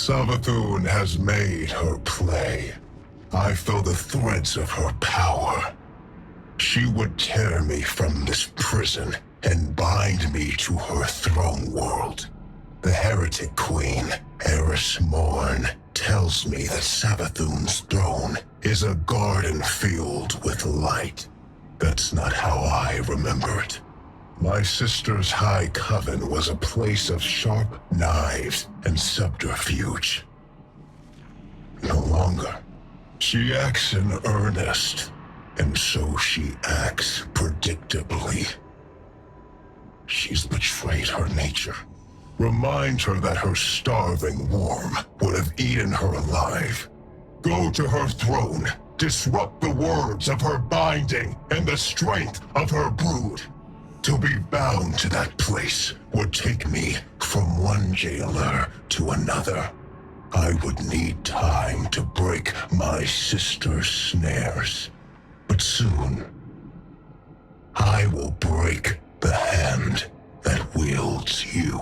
Savathun has made her play. I feel the threads of her power. She would tear me from this prison and bind me to her throne world. The heretic queen, Eris Morn, tells me that Savathun's throne is a garden filled with light. That's not how I remember it. My sister's high coven was a place of sharp knives and subterfuge. No longer. She acts in earnest, and so she acts predictably. She's betrayed her nature. Remind her that her starving worm would have eaten her alive. Go to her throne, disrupt the words of her binding and the strength of her brood. To be bound to that place would take me from one jailer to another. I would need time to break my sister's snares. But soon, I will break the hand that wields you.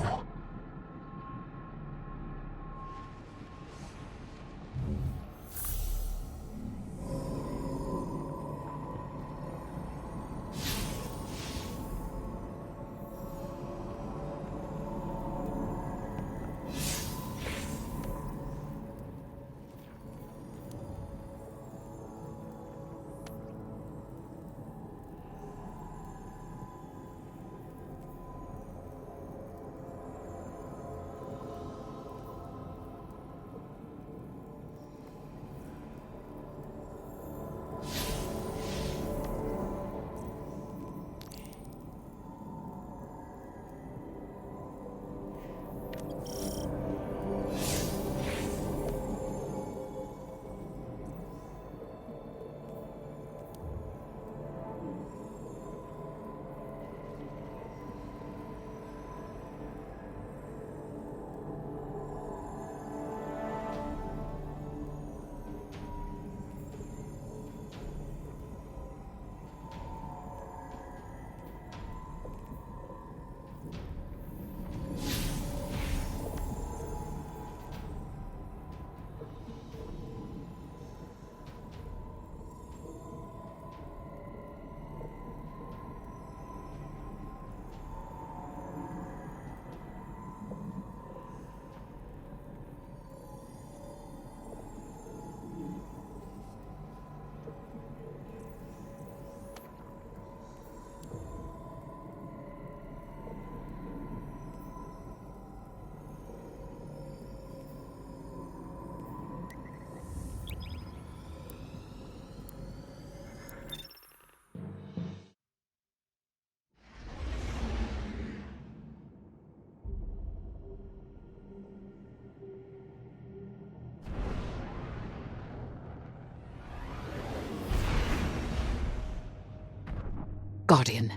Guardian,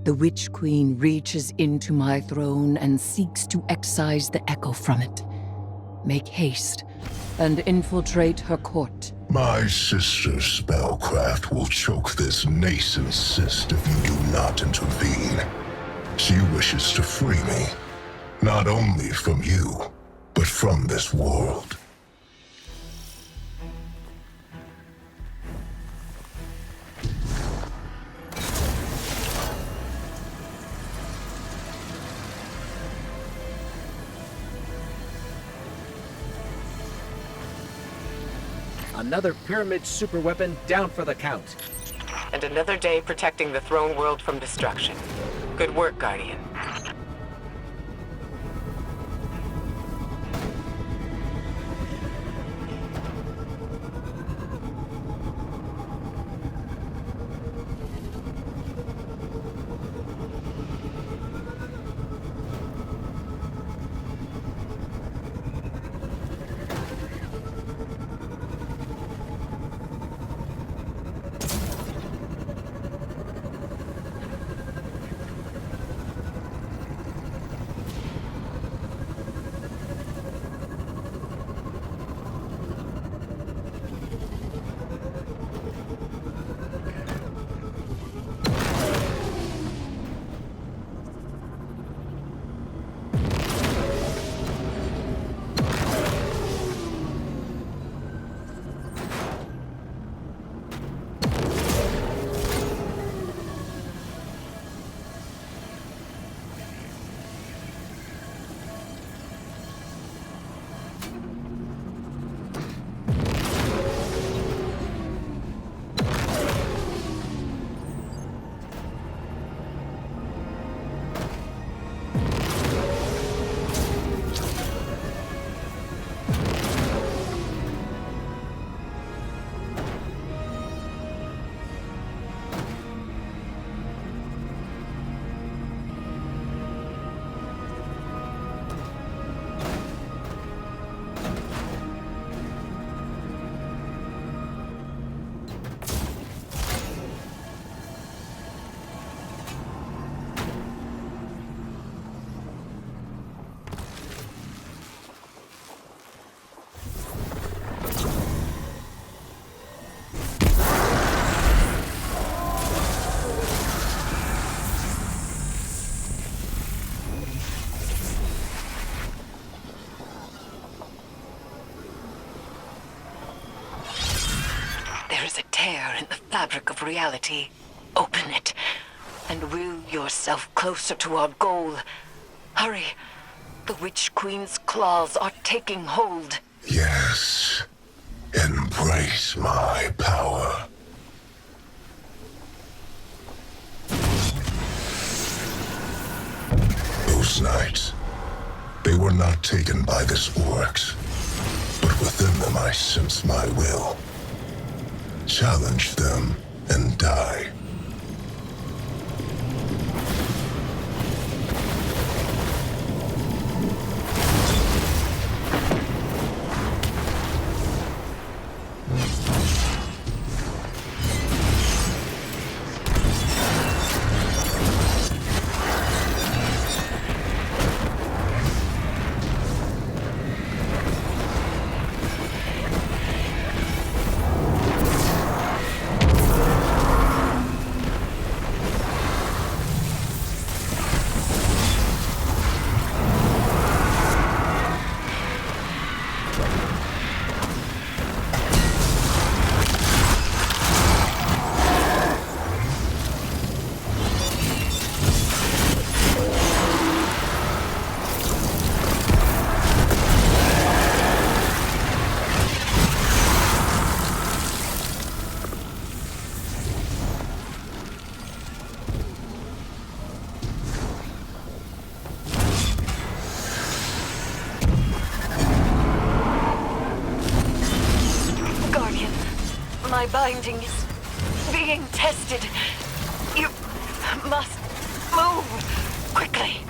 the Witch Queen reaches into my throne and seeks to excise the echo from it. Make haste and infiltrate her court. My sister's spellcraft will choke this nascent cyst if you do not intervene. She wishes to free me, not only from you, but from this world. Another pyramid superweapon down for the count. And another day protecting the throne world from destruction. Good work, Guardian. There's a tear in the fabric of reality. Open it, and will yourself closer to our goal. Hurry. The Witch Queen's claws are taking hold. Yes. Embrace my power. Those nights, they were not taken by this Oryx, but within them I sense my will. Challenge them and die. My binding is being tested. You must move quickly.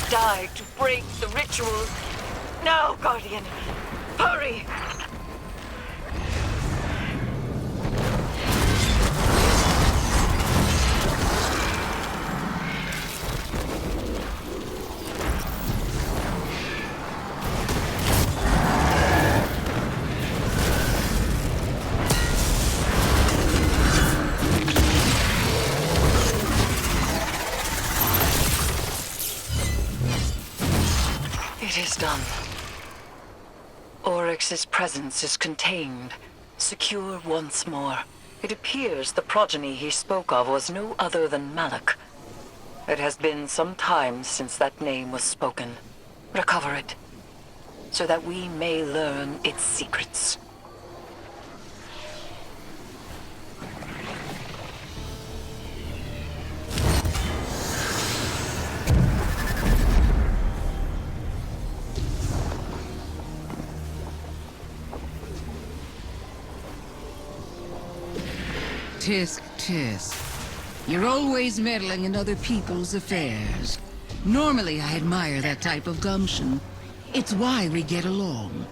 Die to break the ritual. Now, Guardian, hurry! It is done. Oryx's presence is contained, secure once more. It appears the progeny he spoke of was no other than Malak. It has been some time since that name was spoken. Recover it, so that we may learn its secrets. Tisk, tisk. You're always meddling in other people's affairs. Normally, I admire that type of gumption. It's why we get along.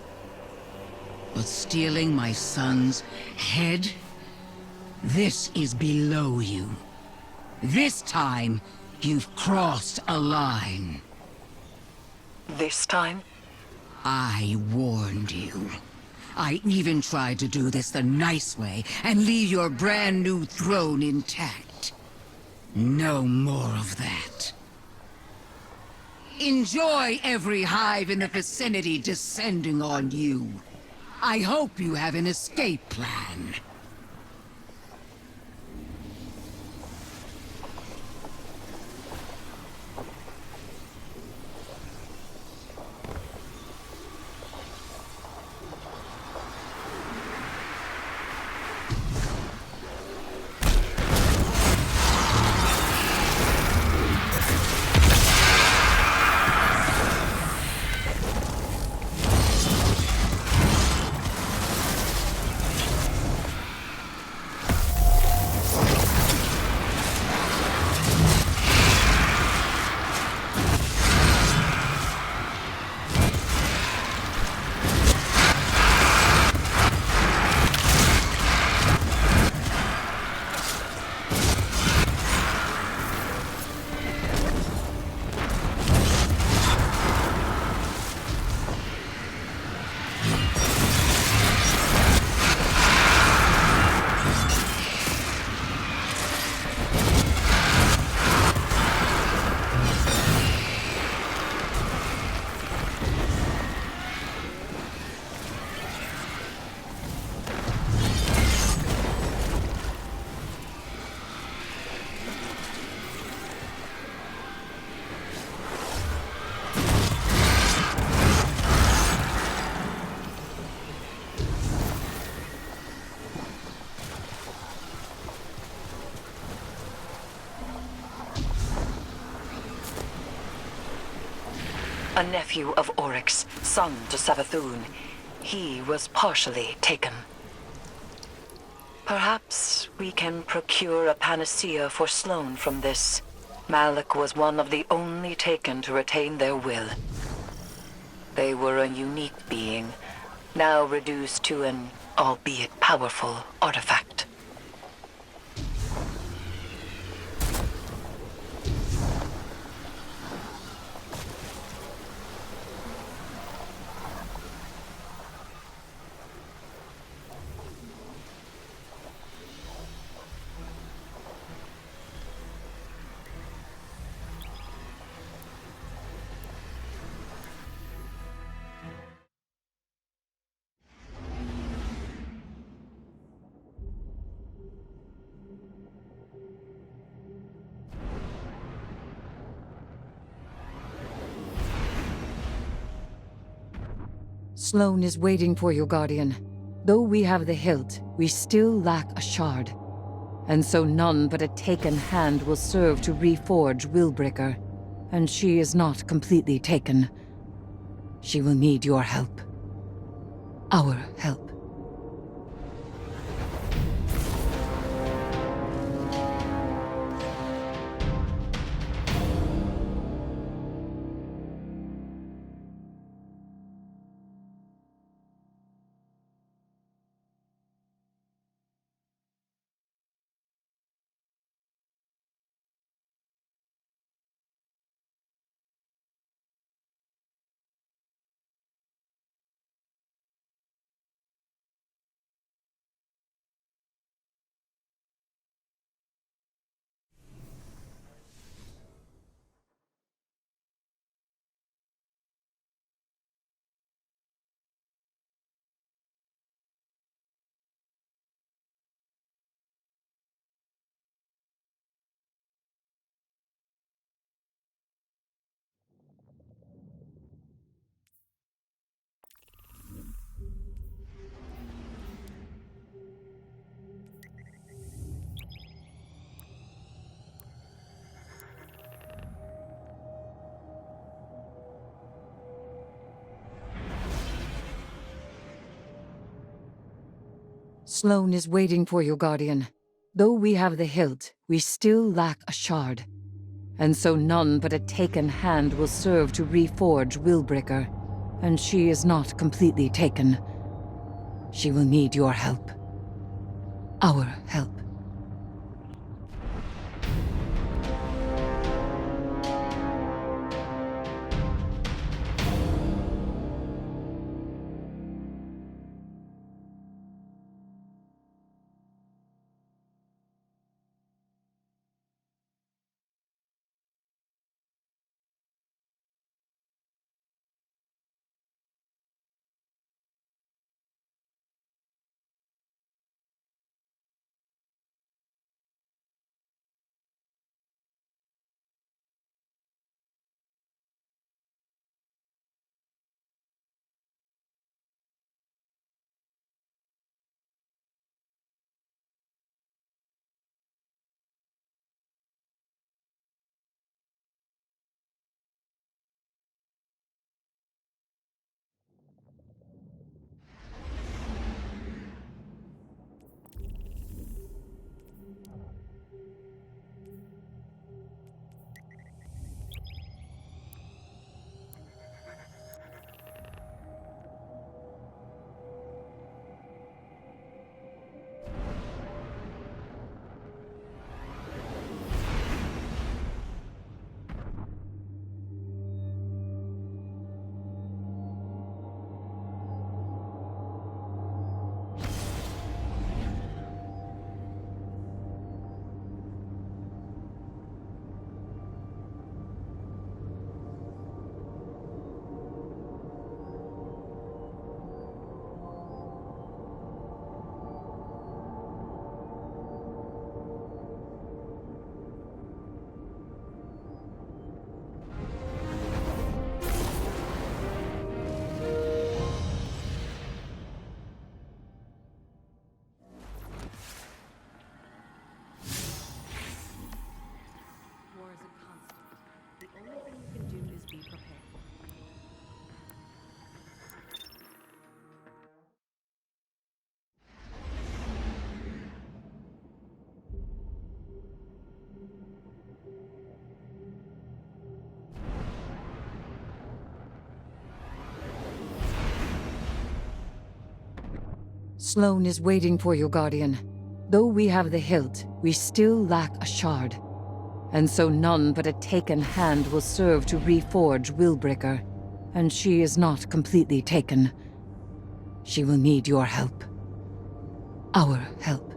But stealing my son's head? This is below you. This time, you've crossed a line. This time? I warned you. I even tried to do this the nice way and leave your brand new throne intact. No more of that. Enjoy every hive in the vicinity descending on you. I hope you have an escape plan. A nephew of Oryx, son to Savathun. He was partially taken. Perhaps we can procure a panacea for Sloane from this. Malik was one of the only taken to retain their will. They were a unique being, now reduced to an, albeit powerful, artifact. Sloane is waiting for you, Guardian. Though we have the hilt, we still lack a shard. And so none but a taken hand will serve to reforge Willbreaker. And she is not completely taken. She will need your help. Our help. Sloane is waiting for you, Guardian. Though we have the hilt, we still lack a shard. And so none but a taken hand will serve to reforge Willbreaker. And she is not completely taken. She will need your help. Our help. Sloane is waiting for you, Guardian. Though we have the hilt, we still lack a shard. And so none but a taken hand will serve to reforge Willbreaker. And she is not completely taken. She will need your help. Our help.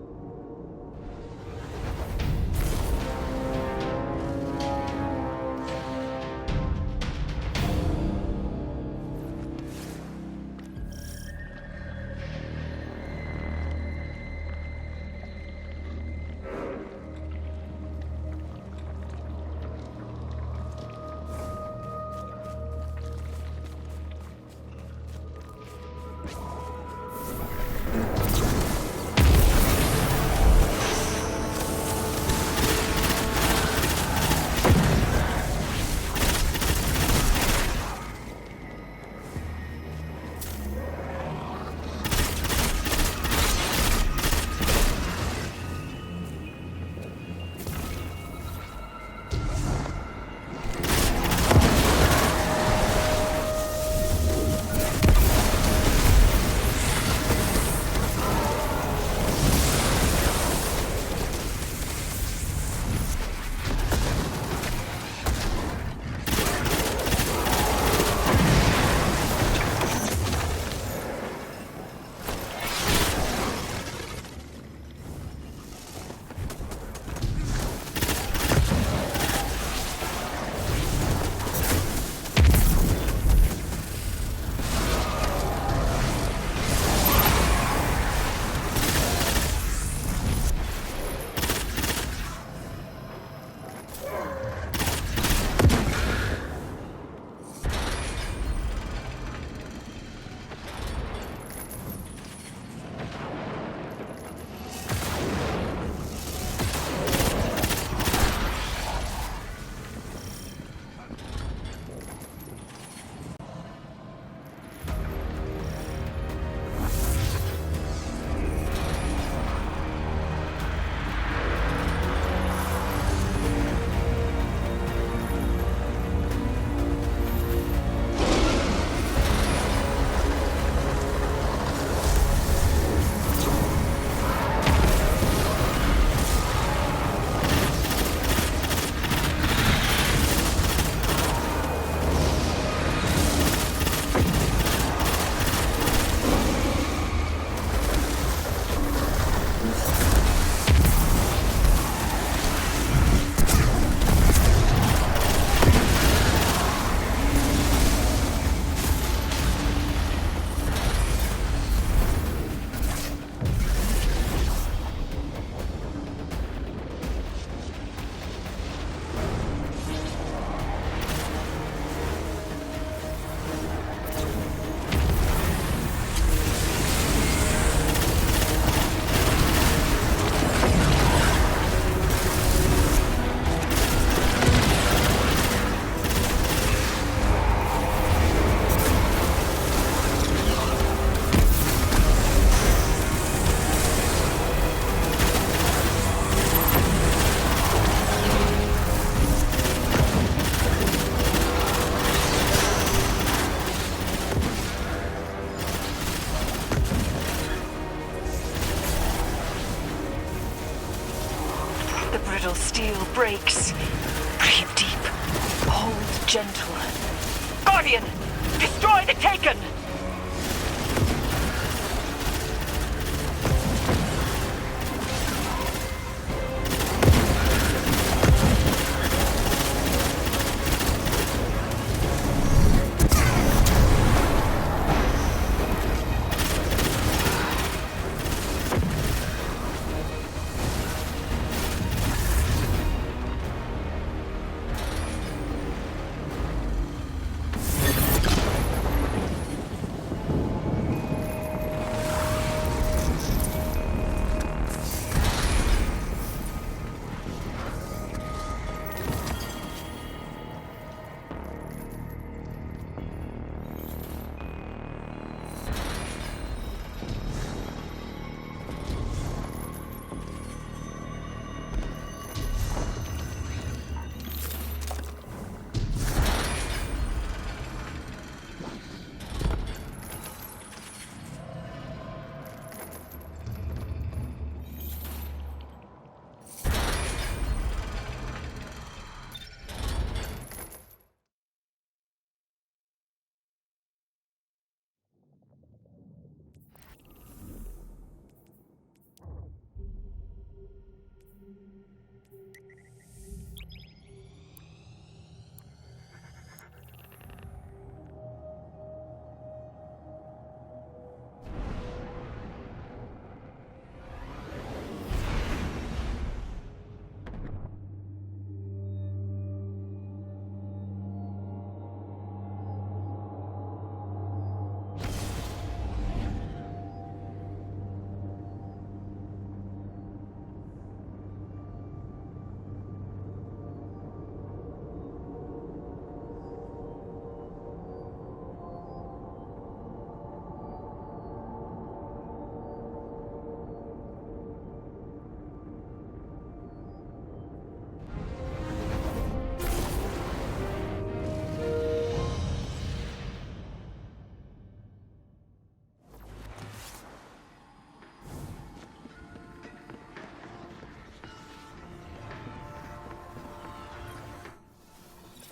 The brittle steel breaks. Breathe deep. Hold gentle. Guardian! Destroy the Taken!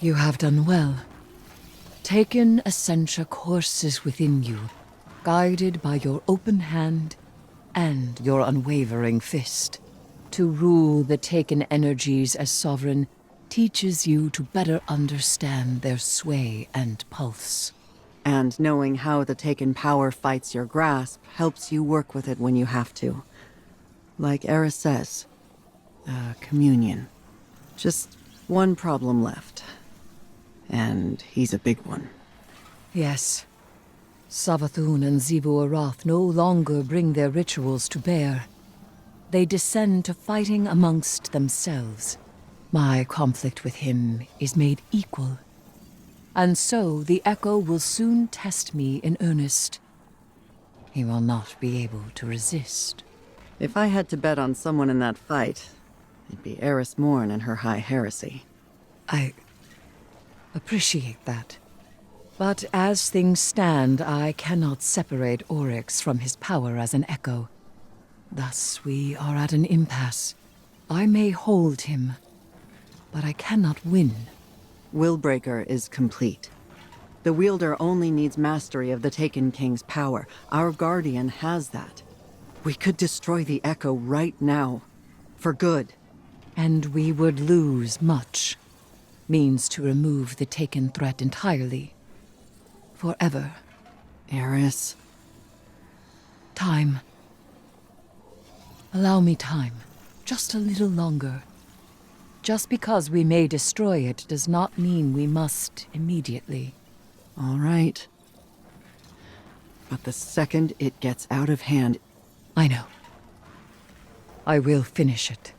You have done well. Taken Essentia courses within you, guided by your open hand and your unwavering fist. To rule the Taken energies as sovereign teaches you to better understand their sway and pulse. And knowing how the Taken power fights your grasp helps you work with it when you have to. Like Eris says, communion. Just one problem left. And he's a big one. Yes. Savathun and Xivu Arath no longer bring their rituals to bear. They descend to fighting amongst themselves. My conflict with him is made equal. And so the Echo will soon test me in earnest. He will not be able to resist. If I had to bet on someone in that fight, it'd be Eris Morn and her high heresy. I appreciate that. But as things stand, I cannot separate Oryx from his power as an Echo. Thus, we are at an impasse. I may hold him, but I cannot win. Willbreaker is complete. The wielder only needs mastery of the Taken King's power. Our Guardian has that. We could destroy the Echo right now. For good. And we would lose much. Means to remove the Taken threat entirely. Forever. Eris. Time. Allow me time. Just a little longer. Just because we may destroy it does not mean we must immediately. All right. But the second it gets out of hand... I know. I will finish it.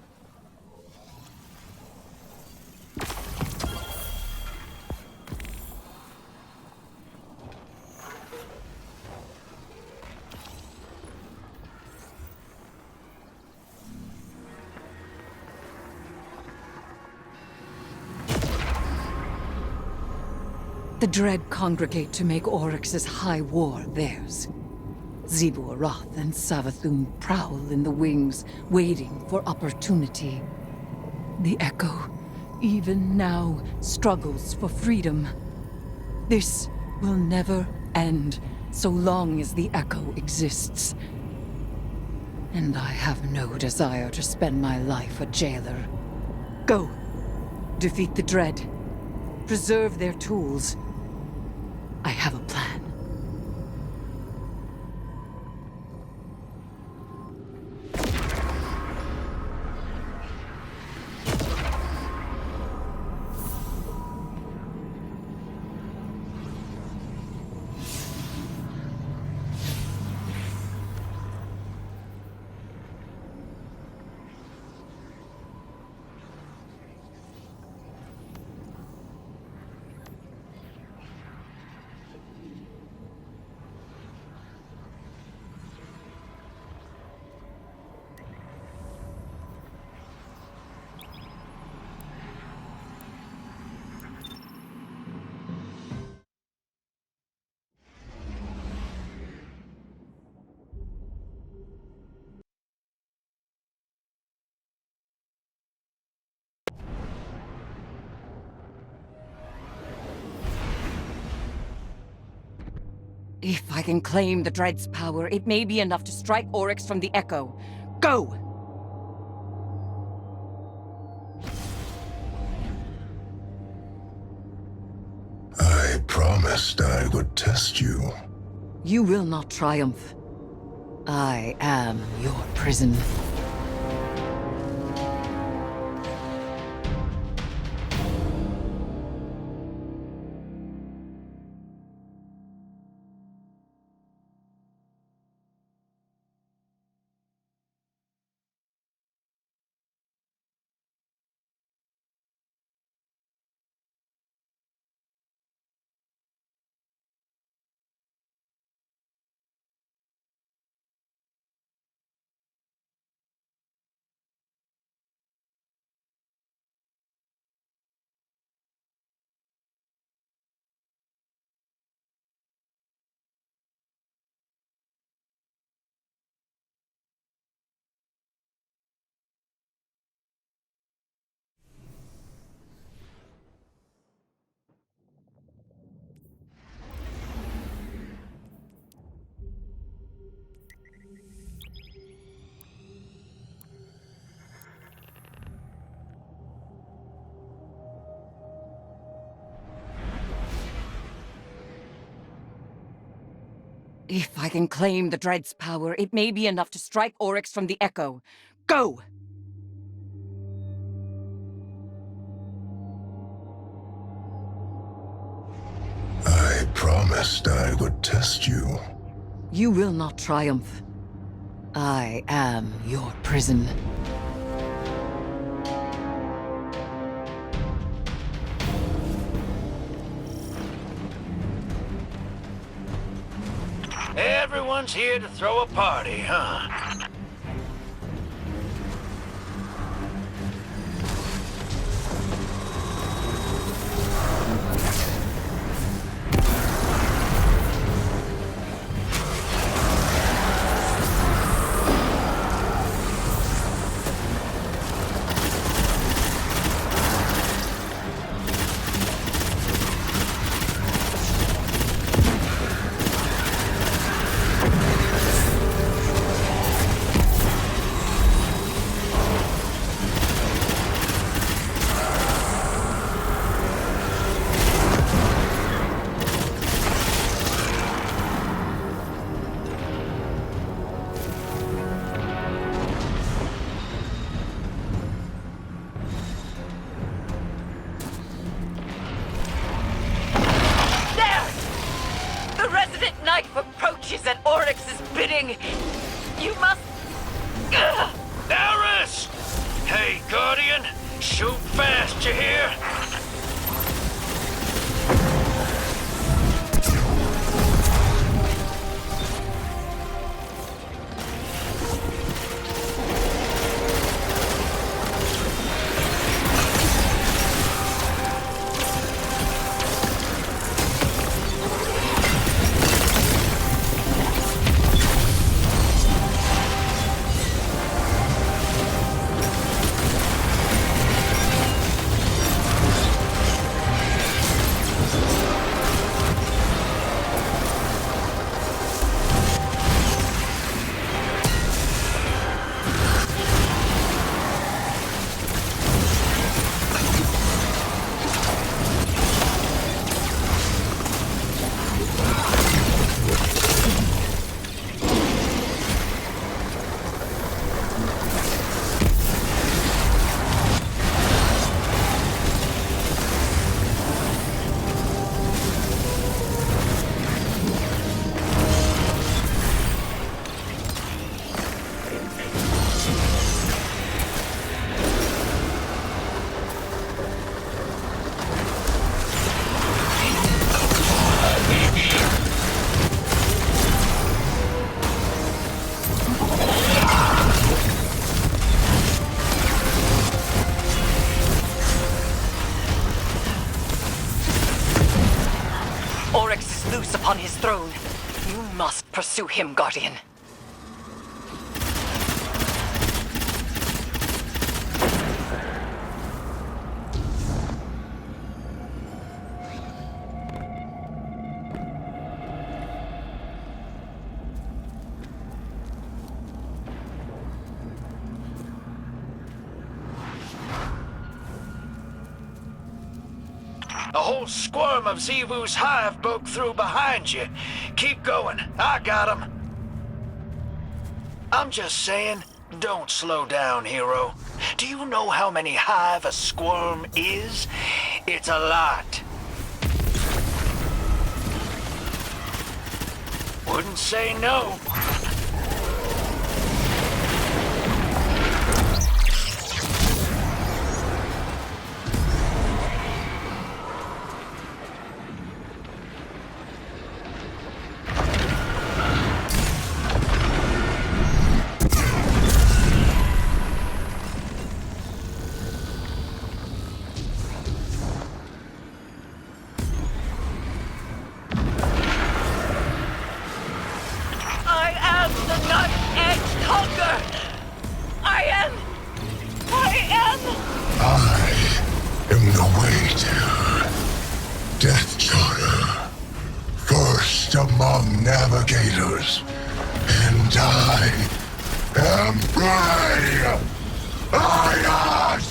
The Dread congregate to make Oryx's high war theirs. Xivu Arath and Savathun prowl in the wings, waiting for opportunity. The Echo, even now, struggles for freedom. This will never end, so long as the Echo exists. And I have no desire to spend my life a jailer. Go! Defeat the Dread. Preserve their tools. I have a plan. If I can claim the Dread's power, it may be enough to strike Oryx from the Echo. Go! I promised I would test you. You will not triumph. I am your prison. If I can claim the Dread's power, it may be enough to strike Oryx from the Echo. Go! I promised I would test you. You will not triumph. I am your prison. Everyone's here to throw a party, huh? Approaches at Oryx's bidding. You must... Darius! Hey, Guardian! Shoot fast, you hear? Oryx is loose upon his throne. You must pursue him, Guardian. A whole squirm of Zivu's hive broke through behind you. Keep going. I got 'em. I'm just saying, don't slow down, hero. Do you know how many hive a squirm is? It's a lot. Wouldn't say no. Among navigators, and I am brave! Iron!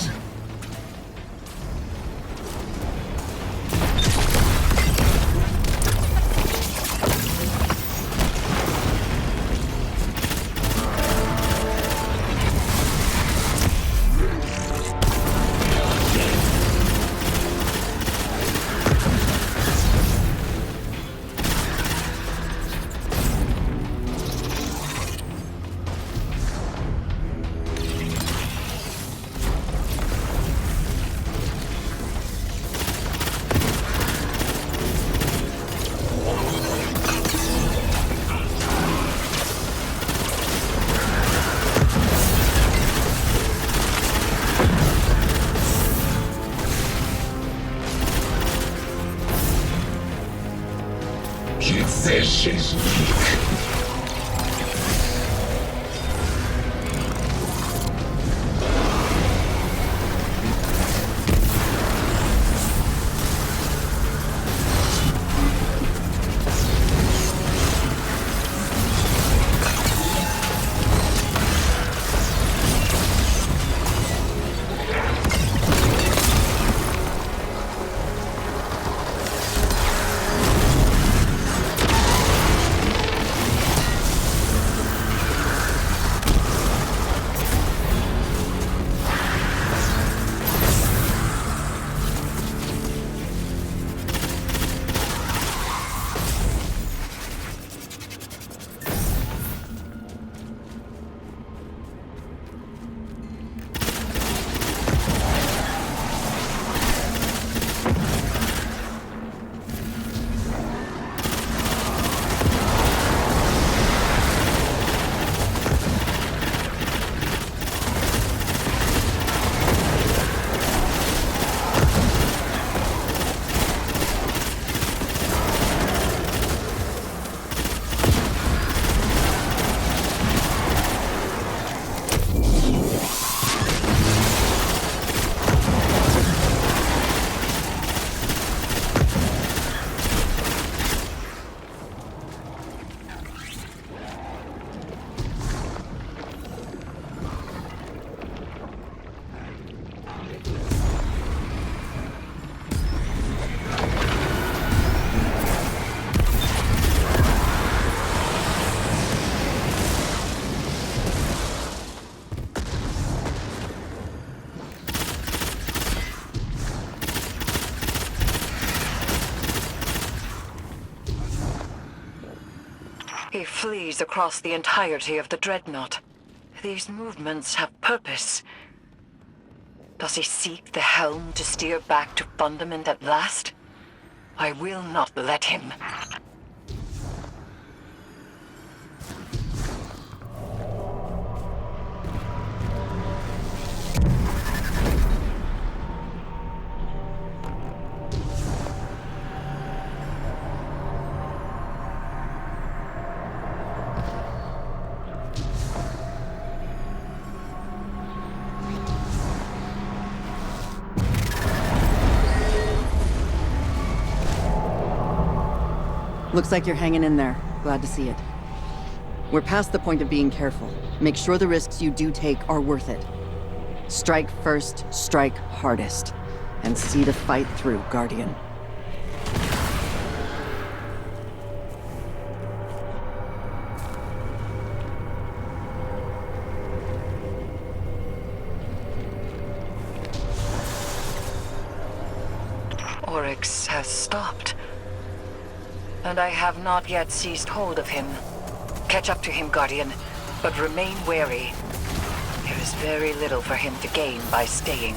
It says she's weak. He flees across the entirety of the Dreadnought. These movements have purpose. Does he seek the helm to steer back to Fundament at last? I will not let him. Looks like you're hanging in there. Glad to see it. We're past the point of being careful. Make sure the risks you do take are worth it. Strike first, strike hardest. And see the fight through, Guardian. Oryx has stopped. And I have not yet seized hold of him. Catch up to him, Guardian, but remain wary. There is very little for him to gain by staying.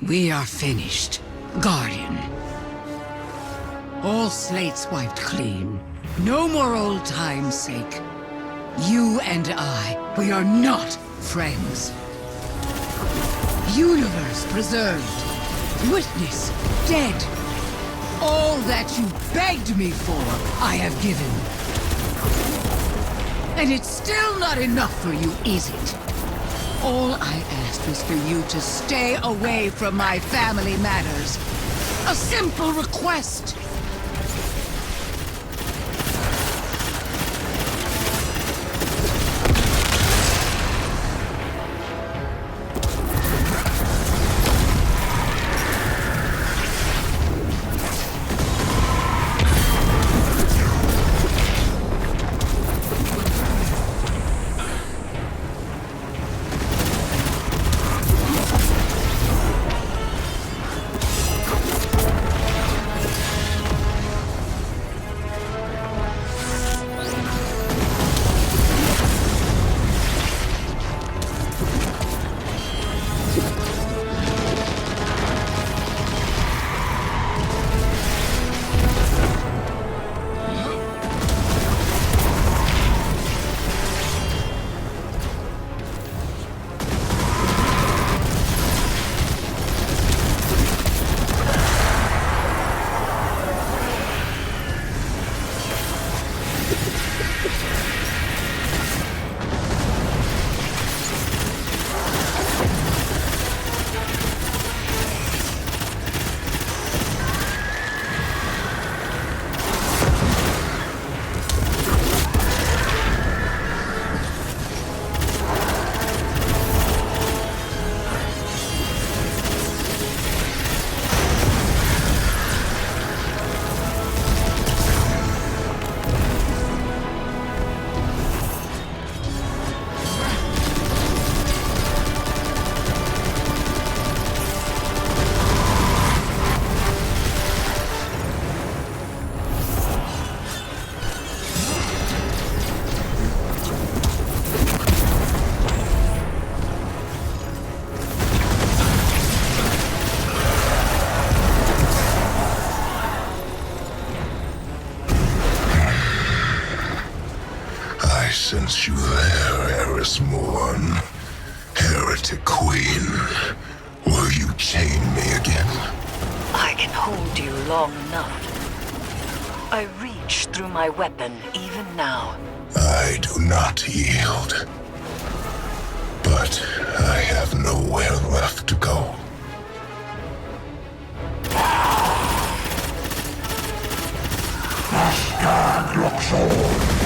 We are finished, Guardian. All slates wiped clean. No more old time's sake. You and I, we are not friends. Universe preserved. Witness dead. All that you begged me for, I have given. And it's still not enough for you, is it? All I asked was for you to stay away from my family matters. A simple request. Since you there, Eris Morn, heretic queen, will you chain me again? I can hold you long enough. I reach through my weapon even now. I do not yield. But I have nowhere left to go. Stand your sword!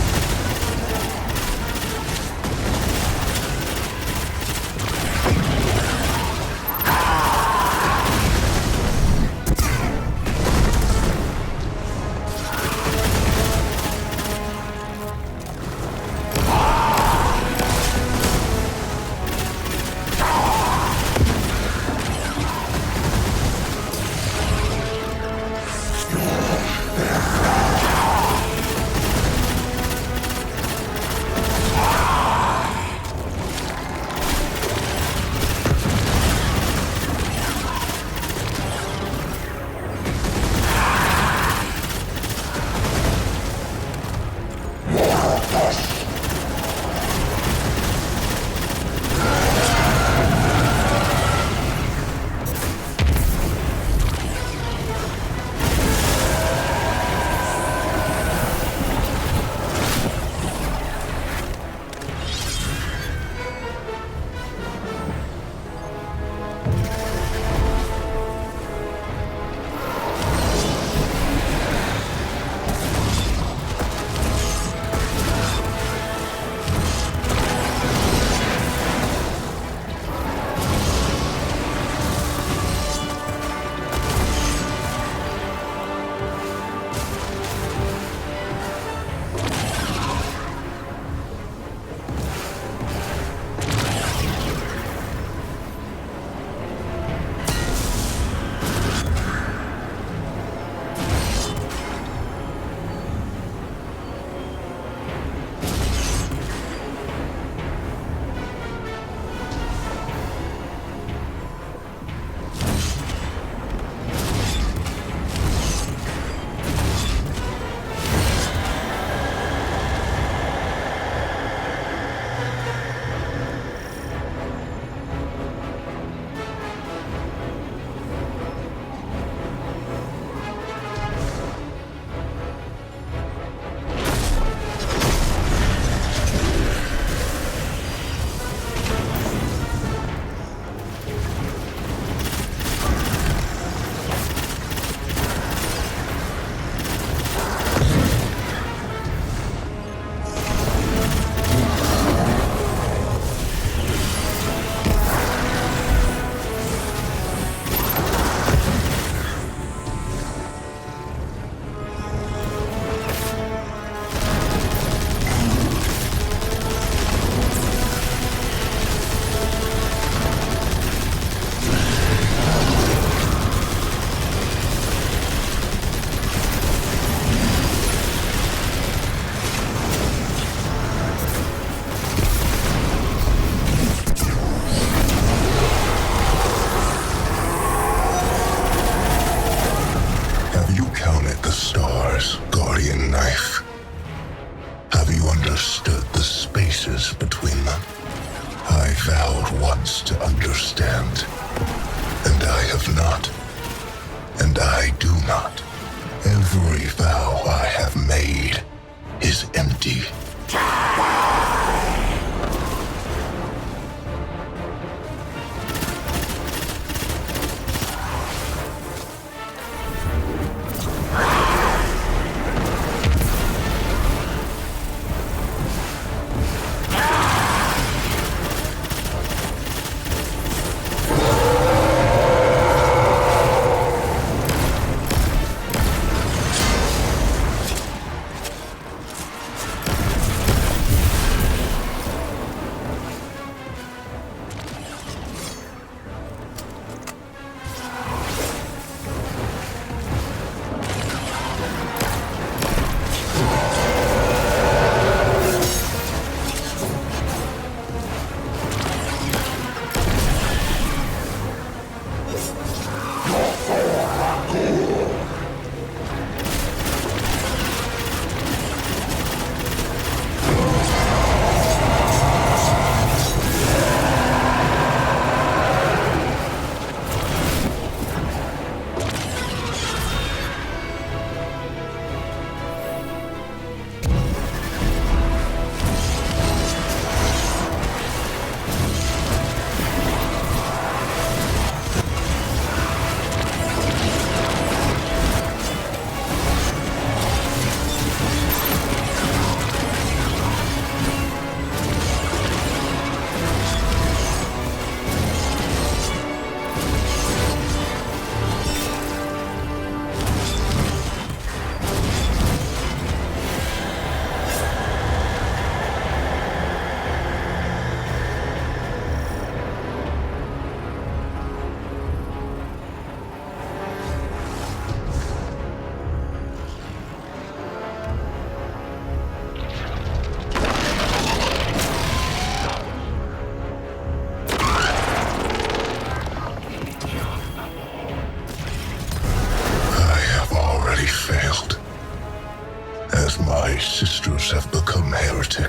once to understand. And I have not. And I do not. Every vow I have made is empty.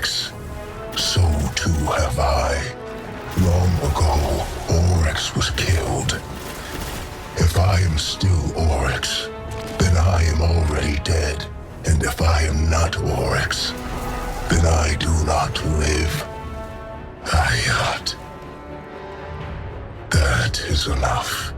Oryx. So too have I. Long ago, Oryx was killed. If I am still Oryx, then I am already dead. And if I am not Oryx, then I do not live. Ayat. That is enough.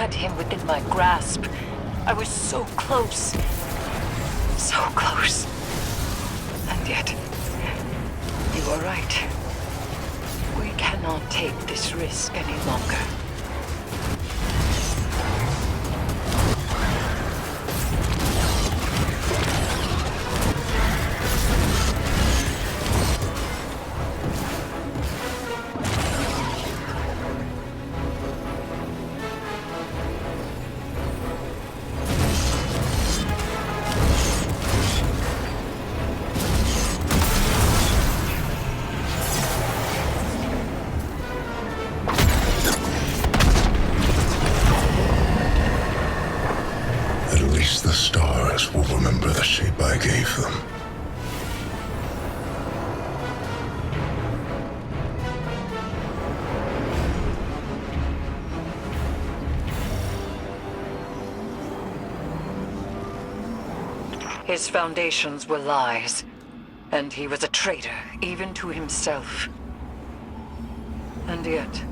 Him within my grasp. I was so close. So close. And yet, you are right. We cannot take this risk any longer. The stars will remember the shape I gave them. His foundations were lies, and he was a traitor even to himself. And yet,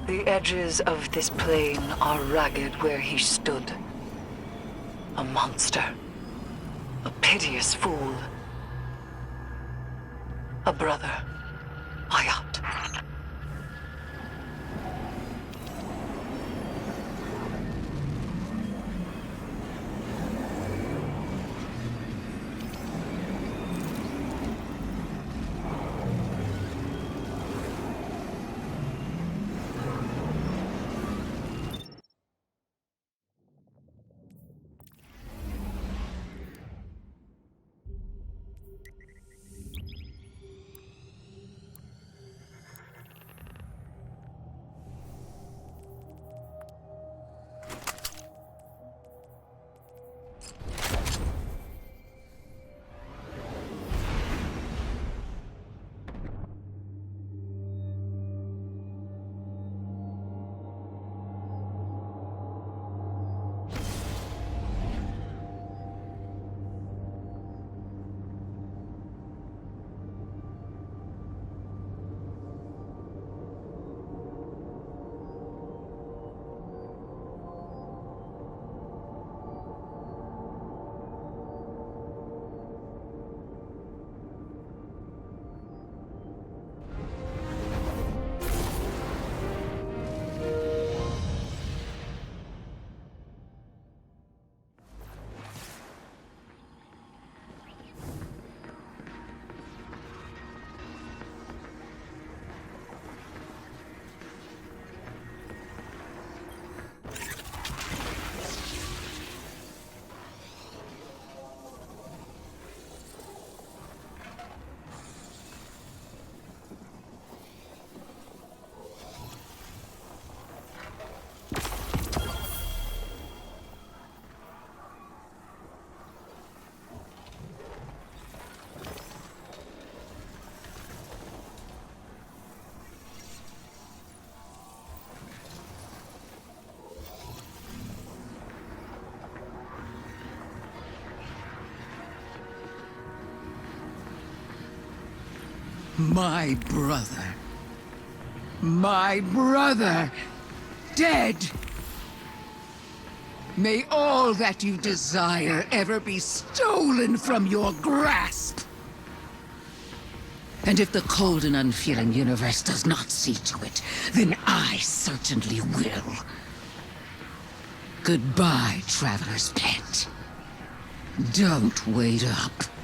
the edges of this plane are ragged where he stood. A monster. A piteous fool. A brother. Hayat. My brother. My brother. Dead. May all that you desire ever be stolen from your grasp. And if the cold and unfeeling universe does not see to it, then I certainly will. Goodbye, Traveler's Pet. Don't wait up.